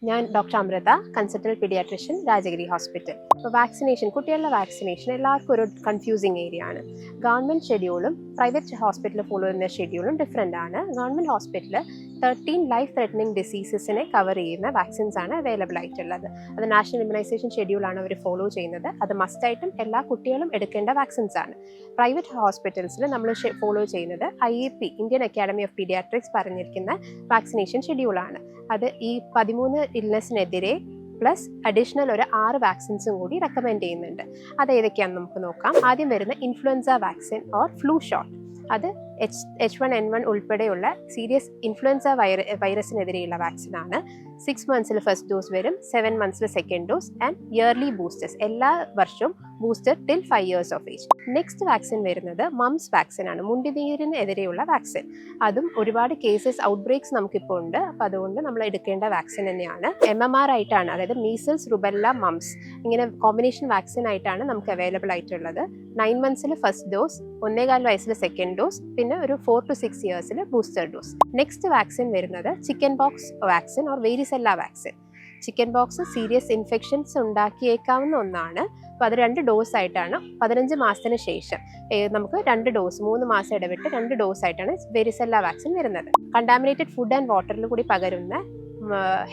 ഞാൻ doctor Amrita, consultant pediatrician, Rajagiri hospital. ഇപ്പോൾ vaccination, കുട്ടികളുടെ വാക്സിനേഷൻ എല്ലാവർക്കും ഒരു കൺഫ്യൂസിങ് ഏരിയ ആണ്. ഗവൺമെൻറ് ഷെഡ്യൂളും പ്രൈവറ്റ് ഹോസ്പിറ്റലിൽ ഫോളോ ചെയ്യുന്ന ഷെഡ്യൂളും ഡിഫറെൻ്റ് ആണ്. ഗവൺമെൻറ് ഹോസ്പിറ്റലിൽ 13 ലൈഫ് ത്രെറ്റനിങ് ഡിസീസസിനെ കവർ ചെയ്യുന്ന വാക്സിൻസ് ആണ് അവൈലബിൾ ആയിട്ടുള്ളത്. അത് നാഷണൽ ഇമ്മ്യൂണൈസേഷൻ ഷെഡ്യൂളാണ് അവർ ഫോളോ ചെയ്യുന്നത്. അത് മസ്റ്റായിട്ടും എല്ലാ കുട്ടികളും എടുക്കേണ്ട വാക്സിൻസ് ആണ്. പ്രൈവറ്റ് ഹോസ്പിറ്റൽസിൽ നമ്മൾ ഫോളോ ചെയ്യുന്നത് IAP, Indian academy of pediatrics പറഞ്ഞിരിക്കുന്ന വാക്സിനേഷൻ ഷെഡ്യൂളാണ്. അത് ഈ 13 ഇൽനെസ്സിനെതിരെ പ്ലസ് അഡീഷണൽ ഒരു 6 വാക്സിൻസും കൂടി റെക്കമെൻഡ് ചെയ്യുന്നുണ്ട്. അത് ഏതൊക്കെയാണെന്ന് നമുക്ക് നോക്കാം. ആദ്യം വരുന്ന influenza vaccine or flu shot. അത് H1N1 ഉൾപ്പെടെയുള്ള സീരിയസ് ഇൻഫ്ലുവൻസ വൈറസിനെതിരെയുള്ള വാക്സിനാണ്. 6 മന്ത്സിൽ ഫസ്റ്റ് ഡോസ് വരും, 7 മന്ത്സിൽ second dose and early boosters. എല്ലാ വർഷവും booster till 5 years of age. Next vaccine വരുന്നത് മംസ് വാക്സിൻ ആണ്, മുണ്ടിനീരിനെതിരെയുള്ള വാക്സിൻ. അതും ഒരുപാട് കേസസ് ഔട്ട്ബ്രേക്സ് നമുക്കിപ്പോൾ ഉണ്ട്. അപ്പോൾ അതുകൊണ്ട് നമ്മൾ എടുക്കേണ്ട വാക്സിൻ തന്നെയാണ്. MMR ആയിട്ടാണ്, അതായത് മീസിൽസ്, റുബെല്ല, മംസ്, ഇങ്ങനെ കോമ്പിനേഷൻ വാക്സിൻ ആയിട്ടാണ് നമുക്ക് അവൈലബിൾ ആയിട്ടുള്ളത്. 9 മന്ത്സിൽ ഫസ്റ്റ് ഡോസ്, 1.25 വയസ്സിൽ സെക്കൻഡ് ഡോസ്, പിന്നെ ഒരു 4 to 6 years booster dose. Next vaccine വരുന്നത് chickenpox vaccine or varicella vaccine. Chickenpox serious infections ഉണ്ടാക്കിയേക്കാവുന്ന ഒന്നാണ്. അപ്പോൾ അത് 2 ഡോസ് ആയിട്ടാണ് 15 മാസത്തിന് ശേഷം നമുക്ക് 2 ഡോസ്, 3 മാസം ഇടവിട്ട് 2 ഡോസ് ആയിട്ടാണ് വെരിസെല്ല വാക്സിൻ വരുന്നത്. കണ്ടാമിനേറ്റഡ് ഫുഡ് ആൻഡ് വാട്ടറിൽ കൂടി പകരുന്ന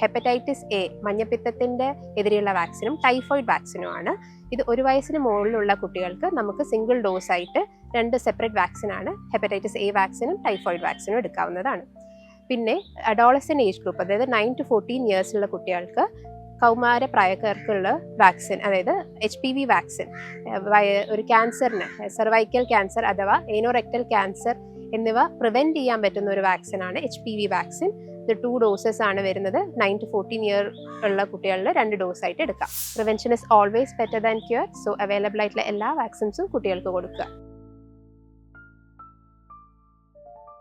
ഹെപ്പറ്റൈറ്റിസ് A, മഞ്ഞപ്പിത്തത്തിൻ്റെ എതിരെയുള്ള വാക്സിനും ടൈഫോയിഡ് വാക്സിനുമാണ്. ഇത് 1 വയസ്സിന് മുകളിലുള്ള കുട്ടികൾക്ക് നമുക്ക് സിംഗിൾ ഡോസ് ആയിട്ട് 2 സെപ്പറേറ്റ് വാക്സിനാണ്, ഹെപ്പറ്റൈറ്റിസ് A വാക്സിനും ടൈഫോയിഡ് വാക്സിനും എടുക്കാവുന്നതാണ്. പിന്നെ അഡോളസെന്റ് ഏജ് ഗ്രൂപ്പ്, അതായത് 9 to 14 ഇയേഴ്സുള്ള കുട്ടികൾക്ക് കൗമാര പ്രായക്കാർക്കുള്ള വാക്സിൻ, അതായത് HPV വാക്സിൻ, ഒരു ക്യാൻസറിന്, സെർവൈക്കൽ ക്യാൻസർ അഥവാ ഏനോറെക്ടൽ ക്യാൻസർ എന്നിവ പ്രിവെൻറ്റ് ചെയ്യാൻ പറ്റുന്ന ഒരു വാക്സിനാണ് HPV വാക്സിൻ. ഇത് 2 ഡോസസ് ആണ് വരുന്നത്. 9 to 14 ഇയർ ഉള്ള കുട്ടികളിൽ 2 ഡോസ് ആയിട്ട് എടുക്കാം. Prevention is always better than cure. So available ആയിട്ടുള്ള എല്ലാ വാക്സിൻസും കുട്ടികൾക്ക് കൊടുക്കുക.